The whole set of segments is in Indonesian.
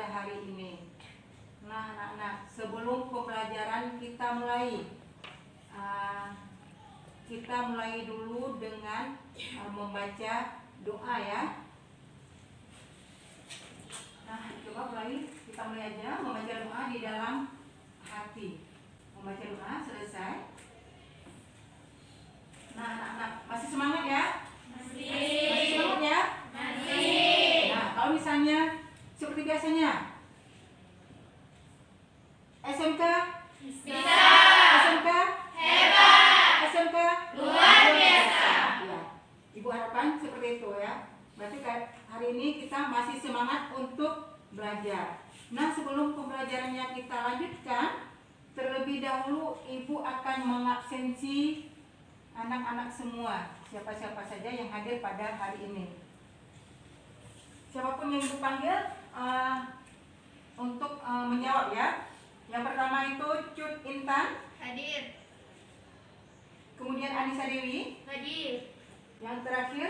hari ini. Nah, anak-anak, sebelum pembelajaran kita mulai dulu dengan membaca doa ya. Nah, coba kita mulai aja membaca doa di dalam hati. Membaca doa selesai. Nah, anak-anak, masih semangat ya? Masih semangat ya? Masih. Nah, kalau misalnya seperti biasanya, SMK? Bisa. SMK? Hebat. SMK? Luar biasa. Ya, Ibu harapkan seperti itu ya. Berarti hari ini kita masih semangat untuk belajar. Nah, sebelum pembelajarannya kita lanjutkan, terlebih dahulu Ibu akan mengabsensi anak-anak semua, siapa-siapa saja yang hadir pada hari ini. Siapapun yang Ibu panggil untuk menjawab ya. Yang pertama itu Cut Intan. Hadir. Kemudian Anissa Dewi. Hadir. Yang terakhir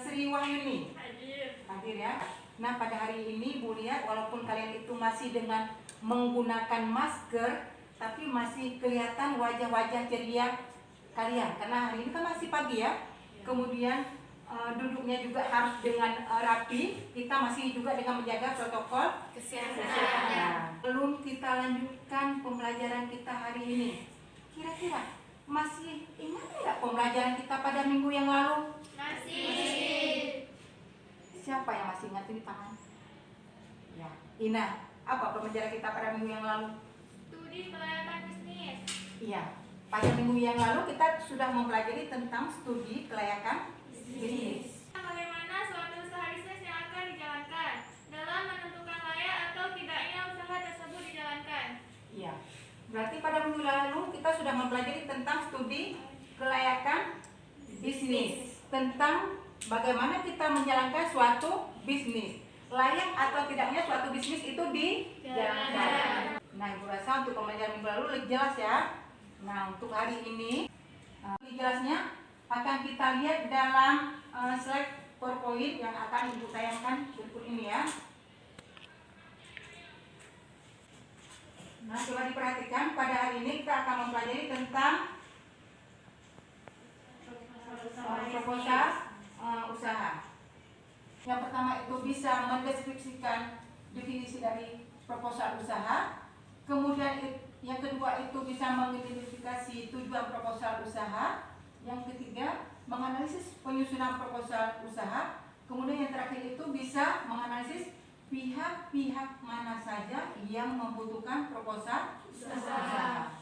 Sri Wahyuni. Hadir. Hadir ya. Nah, pada hari ini Bu lihat walaupun kalian itu masih dengan menggunakan masker, tapi masih kelihatan wajah-wajah ceria kalian. Karena hari ini kan masih pagi ya. Kemudian duduknya juga harus dengan rapi. Kita masih juga dengan menjaga protokol kesehatan. Belum kita lanjutkan pembelajaran kita hari ini. Kira-kira masih ingat nggak pembelajaran kita pada minggu yang lalu? Masih. Siapa yang masih ingat ini tangan? Ya, Ina. Apa pembelajaran kita pada minggu yang lalu? Studi kelayakan bisnis. Iya. Pada minggu yang lalu kita sudah mempelajari tentang studi kelayakan bisnis. Bagaimana suatu usaha bisnis yang akan dijalankan dalam menentukan layak atau tidaknya usaha tersebut dijalankan. Iya. Berarti pada minggu lalu kita sudah mempelajari tentang studi kelayakan bisnis, tentang bagaimana kita menjalankan suatu bisnis. Layak atau tidaknya suatu bisnis itu dijalankan. Nah, Ibu rasa untuk pembelajaran minggu lalu lebih jelas ya. Nah, untuk hari ini lebih jelasnya akan kita lihat dalam slide PowerPoint yang akan Ibu tayangkan berikut ini ya. Nah, coba diperhatikan pada hari ini kita akan mempelajari tentang proposal usaha. Yang pertama itu bisa mendeskripsikan definisi dari proposal usaha. Kemudian yang kedua itu bisa mengidentifikasi tujuan proposal usaha. Yang ketiga, menganalisis penyusunan proposal usaha. Kemudian yang terakhir itu bisa menganalisis pihak-pihak mana saja yang membutuhkan proposal usaha.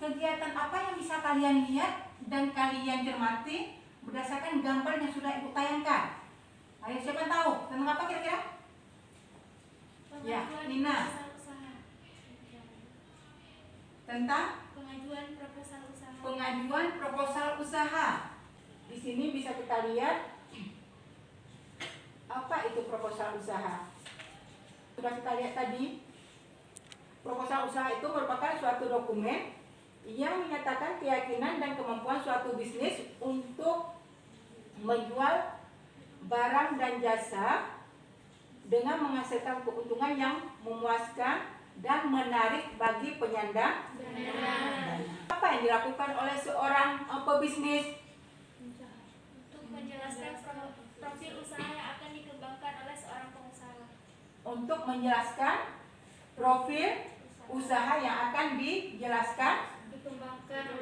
Kegiatan apa yang bisa kalian lihat dan kalian cermati berdasarkan gambar yang sudah Ibu tayangkan? Ayo, siapa tahu tentang apa kira-kira? Ya, Nina. Tentang pengajuan proposal usaha. Pengajuan proposal usaha. Di sini bisa kita lihat apa itu proposal usaha. Sudah kita lihat tadi, proposal usaha itu merupakan suatu dokumen yang menyatakan keyakinan dan kemampuan suatu bisnis untuk menjual barang dan jasa dengan menghasilkan keuntungan yang memuaskan dan menarik bagi penyandang dana. Apa yang dilakukan oleh seorang pebisnis? Untuk menjelaskan profil usaha yang akan dikembangkan oleh seorang pengusaha. Untuk menjelaskan profil usaha yang akan dijelaskan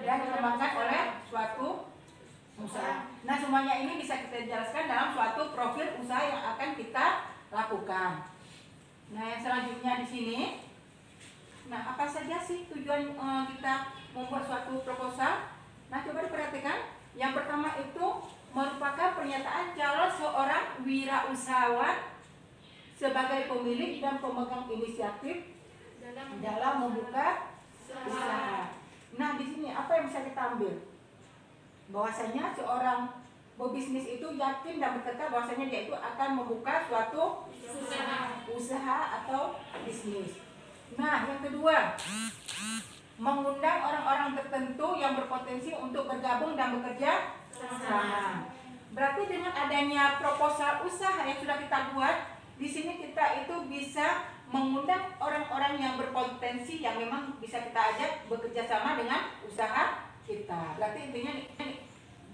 dan dikembangkan oleh suatu usaha. Nah, semuanya ini bisa kita jelaskan dalam suatu profil usaha yang akan kita lakukan. Nah, yang selanjutnya di sini, nah apa saja sih tujuan kita membuat suatu proposal? Nah, coba diperhatikan. Yang pertama itu merupakan pernyataan calon seorang wirausahawan sebagai pemilik dan pemegang inisiatif dalam membuka usaha. Nah, di sini apa yang bisa kita ambil? Bahwasanya seorang pebisnis itu yakin dan berkata bahwasanya dia itu akan membuka suatu usaha atau bisnis. Nah, yang kedua, mengundang orang-orang tertentu yang berpotensi untuk bergabung dan bekerja sama. Berarti dengan adanya proposal usaha yang sudah kita buat, di sini kita itu bisa mengundang orang-orang yang berpotensi yang memang bisa kita ajak bekerja sama dengan usaha kita. Berarti intinya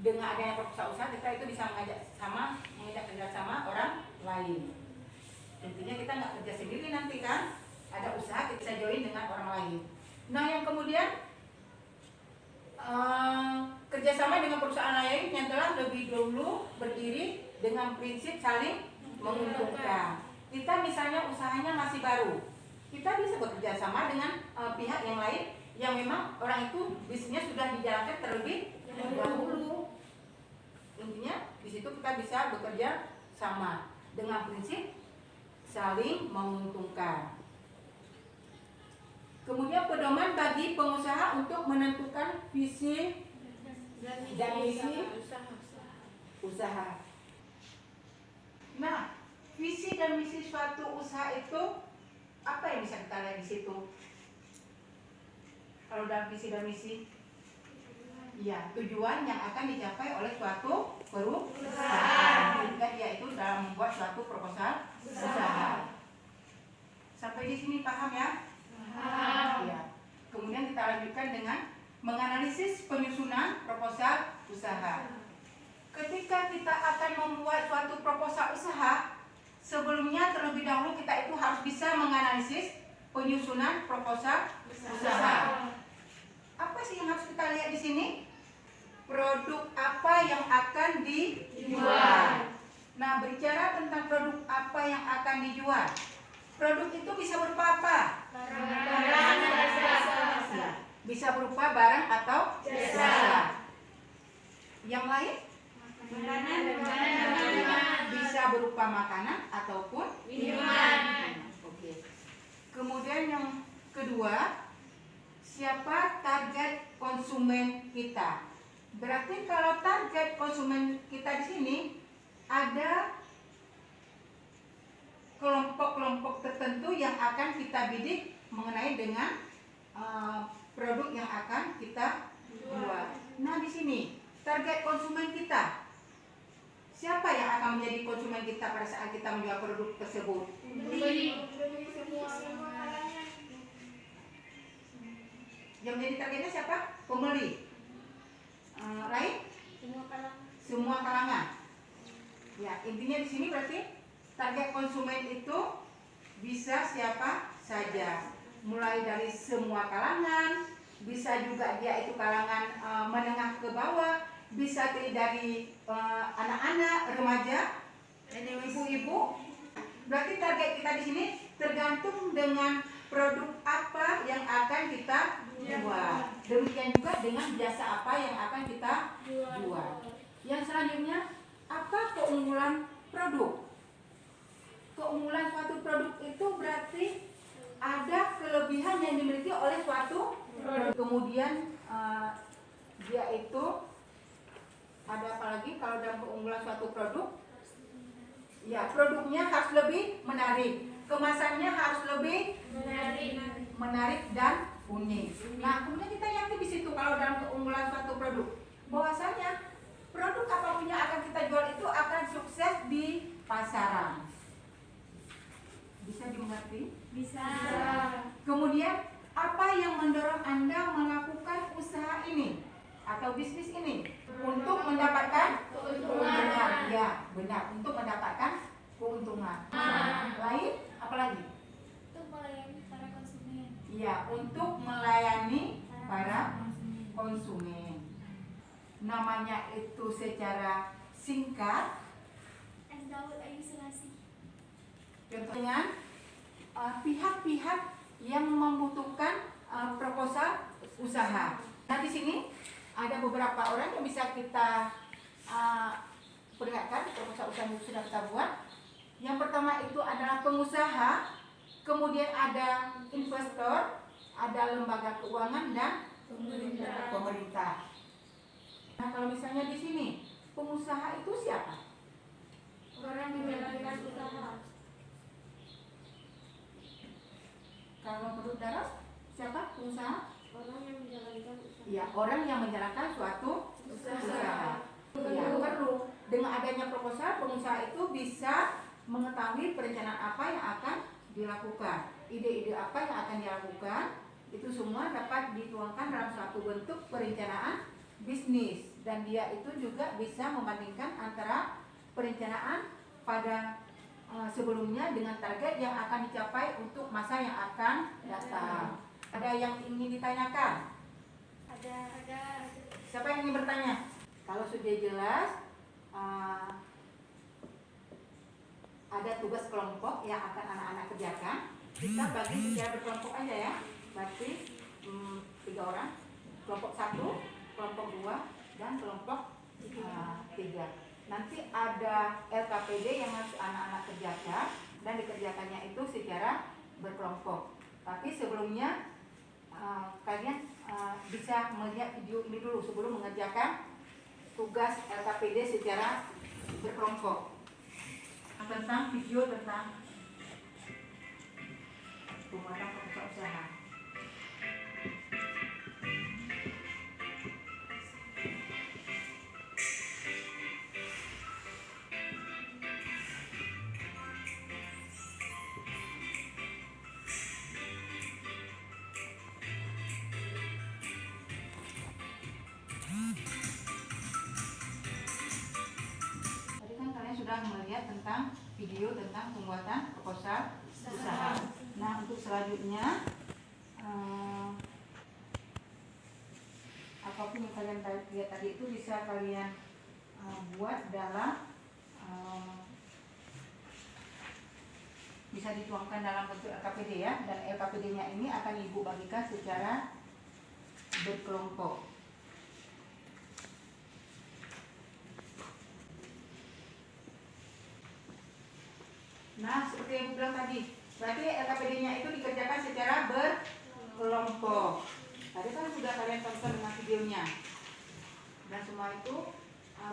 dengan adanya proposal usaha kita itu bisa mengajak kerja sama orang lain. Intinya kita nggak kerja sendiri nanti kan, ada usaha kita bisa join dengan orang lain. Nah yang kemudian kerjasama dengan perusahaan lain yang telah lebih dulu berdiri dengan prinsip saling menguntungkan. Kita misalnya usahanya masih baru, kita bisa bekerja sama dengan pihak yang lain yang memang orang itu bisnisnya sudah dijalankan terlebih dahulu. Intinya di situ kita bisa bekerja sama dengan prinsip saling menguntungkan. Kemudian pedoman bagi pengusaha untuk menentukan visi dan misi usaha. Nah, visi dan misi suatu usaha itu apa yang bisa kita lihat di situ? Kalau dalam visi dan misi, ya tujuan yang akan dicapai oleh suatu perusahaan. Yaitu dalam membuat suatu proposal usaha. Sampai di sini paham ya? Ya. Kemudian kita lanjutkan dengan menganalisis penyusunan proposal usaha. Ketika kita akan membuat suatu proposal usaha, sebelumnya terlebih dahulu kita itu harus bisa menganalisis penyusunan proposal usaha. Apa sih yang harus kita lihat di sini? Produk apa yang akan dijual. Nah, berbicara tentang produk apa yang akan dijual. Produk itu bisa berupa apa? Barang dan jasa. Bisa berupa barang atau jasa. Yang lain? Makanan. Bisa berupa makanan ataupun minuman. Oke. Kemudian yang kedua, siapa target konsumen kita? Berarti kalau target konsumen kita di sini ada kelompok-kelompok tertentu yang akan kita bidik mengenai dengan produk yang akan kita jual. Nah di sini target konsumen kita, siapa yang akan menjadi konsumen kita pada saat kita menjual produk tersebut? Pembeli. Yang menjadi targetnya siapa? Pembeli. Lain? Semua kalangan. Ya intinya di sini berarti target konsumen itu bisa siapa saja, mulai dari semua kalangan, bisa juga dia itu kalangan menengah ke bawah, bisa dari anak-anak, remaja, ibu-ibu. Berarti target kita di sini tergantung dengan produk apa yang akan kita jual. Demikian juga dengan jasa apa yang akan kita jual. Yang selanjutnya, apa keunggulan produk? Keunggulan suatu produk itu berarti ada kelebihan yang dimiliki oleh suatu produk. Kemudian dia itu ada apa lagi kalau dalam keunggulan suatu produk? Ya, produknya harus lebih menarik, kemasannya harus lebih menarik dan unik. Nah, kemudian kita yakin di situ kalau dalam keunggulan suatu produk, bahwasanya produk apapun yang akan kita jual itu akan sukses di pasaran. Bisa dimengerti? Bisa. Kemudian apa yang mendorong Anda melakukan usaha ini atau bisnis ini? Untuk mendapatkan keuntungan. Ya, benar, untuk mendapatkan keuntungan. Lain apa lagi? Untuk melayani para konsumen. Ya, untuk melayani para konsumen. Namanya itu secara singkat. Contohnya pihak-pihak yang membutuhkan proposal usaha. Nah di sini ada beberapa orang yang bisa kita perlihatkan proposal usaha yang sudah kita buat. Yang pertama itu adalah pengusaha, kemudian ada investor, ada lembaga keuangan dan pemerintah. Nah kalau misalnya di sini pengusaha itu siapa? Orang yang menjalankan usaha. Kalau menurut Daros siapa pengusaha? Orang yang menjalankan usaha. Ya, orang yang menjalankan suatu usaha. Ya, perlu dengan adanya proposal pengusaha itu bisa mengetahui perencanaan apa yang akan dilakukan. Ide-ide apa yang akan dilakukan itu semua dapat dituangkan dalam suatu bentuk perencanaan bisnis, dan dia itu juga bisa membandingkan antara perencanaan pada sebelumnya dengan target yang akan dicapai untuk masa yang akan datang. Ada yang ingin ditanyakan? Ada. Siapa yang ingin bertanya? Kalau sudah jelas, ada tugas kelompok yang akan anak-anak kerjakan. Kita bagi secara berkelompok aja ya. Berarti 3 orang. Kelompok 1, kelompok 2, dan kelompok 3. Nanti ada LKPD yang harus anak-anak kerjakan, dan dikerjakannya itu secara berkelompok. Tapi sebelumnya kalian bisa melihat video ini dulu sebelum mengerjakan tugas LKPD secara berkelompok. Tentang video tentang penguatan proposal usaha. Sudah melihat tentang video tentang pembuatan proposal usaha. Nah, untuk selanjutnya apapun yang kalian lihat tadi itu bisa kalian buat dalam bisa dituangkan dalam bentuk LKPD ya, dan LKPD-nya ini akan Ibu bagikan secara berkelompok. Nah, seperti yang Ibu bilang tadi, berarti LKPD-nya itu dikerjakan secara berkelompok. Tadi kan sudah kalian tonton dengan videonya, dan semua itu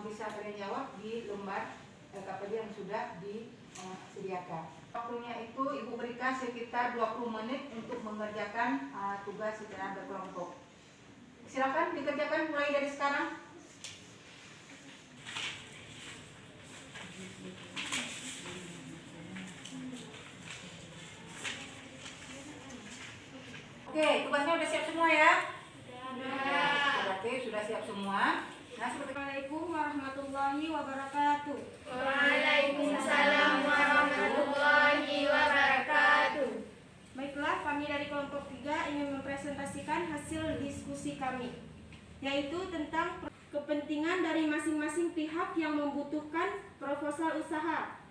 bisa kalian jawab di lembar LKPD yang sudah disediakan. Waktunya itu Ibu berikan sekitar 20 menit untuk mengerjakan tugas secara berkelompok. Silakan dikerjakan mulai dari sekarang. Oke, tugasnya udah siap semua ya? Berarti sudah siap semua. Nah, Assalamualaikum warahmatullahi wabarakatuh. Waalaikumsalam warahmatullahi wabarakatuh. Baiklah, kami dari kelompok 3 ingin mempresentasikan hasil diskusi kami, yaitu tentang kepentingan dari masing-masing pihak yang membutuhkan proposal usaha.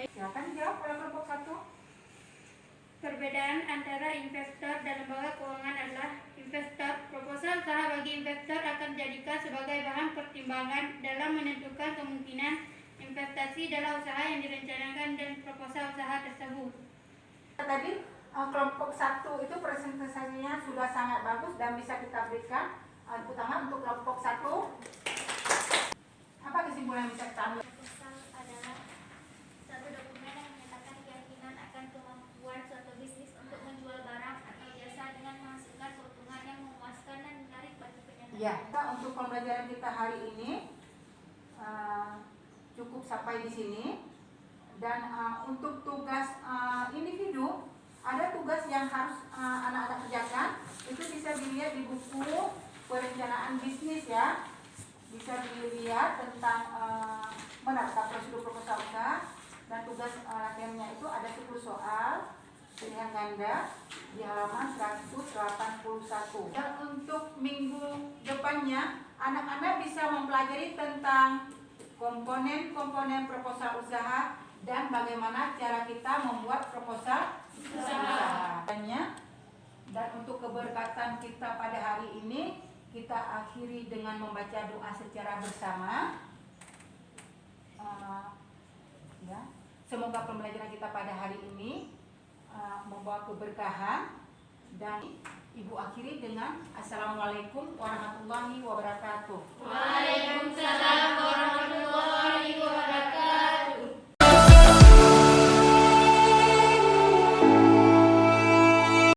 silakan dijawab oleh kelompok 1. Perbedaan antara investor dan lembaga keuangan adalah investor. Proposal usaha bagi investor akan dijadikan sebagai bahan pertimbangan dalam menentukan kemungkinan investasi dalam usaha yang direncanakan dan proposal usaha tersebut. Tadi kelompok 1 itu presentasinya sudah sangat bagus dan bisa kita berikan, terutama untuk kelompok 1. Apa kesimpulan yang bisa kita ambil? Proposal adalah satu dokumen yang menyatakan keyakinan akan kemampuan suatu bisnis untuk menjual barang atau jasa dengan menghasilkan keuntungan yang memuaskan dan menarik bagi penyandang. Ya, untuk pembelajaran kita hari ini cukup sampai di sini. Dan untuk tugas individu, ada tugas yang harus anak-anak kerjakan. Itu bisa dilihat di buku perencanaan bisnis ya. Bisa dilihat tentang menata prosedur proposal usaha, dan tugas latihannya itu ada 10 soal pilihan ganda di halaman 181. Dan untuk minggu depannya, anak-anak bisa mempelajari tentang komponen-komponen proposal usaha dan bagaimana cara kita membuat proposal usaha. Dan untuk keberkatan kita pada hari ini, kita akhiri dengan membaca doa secara bersama. Ya, semoga pembelajaran kita pada hari ini membawa keberkahan, dan Ibu akhiri dengan Assalamualaikum warahmatullahi wabarakatuh. Waalaikumsalam.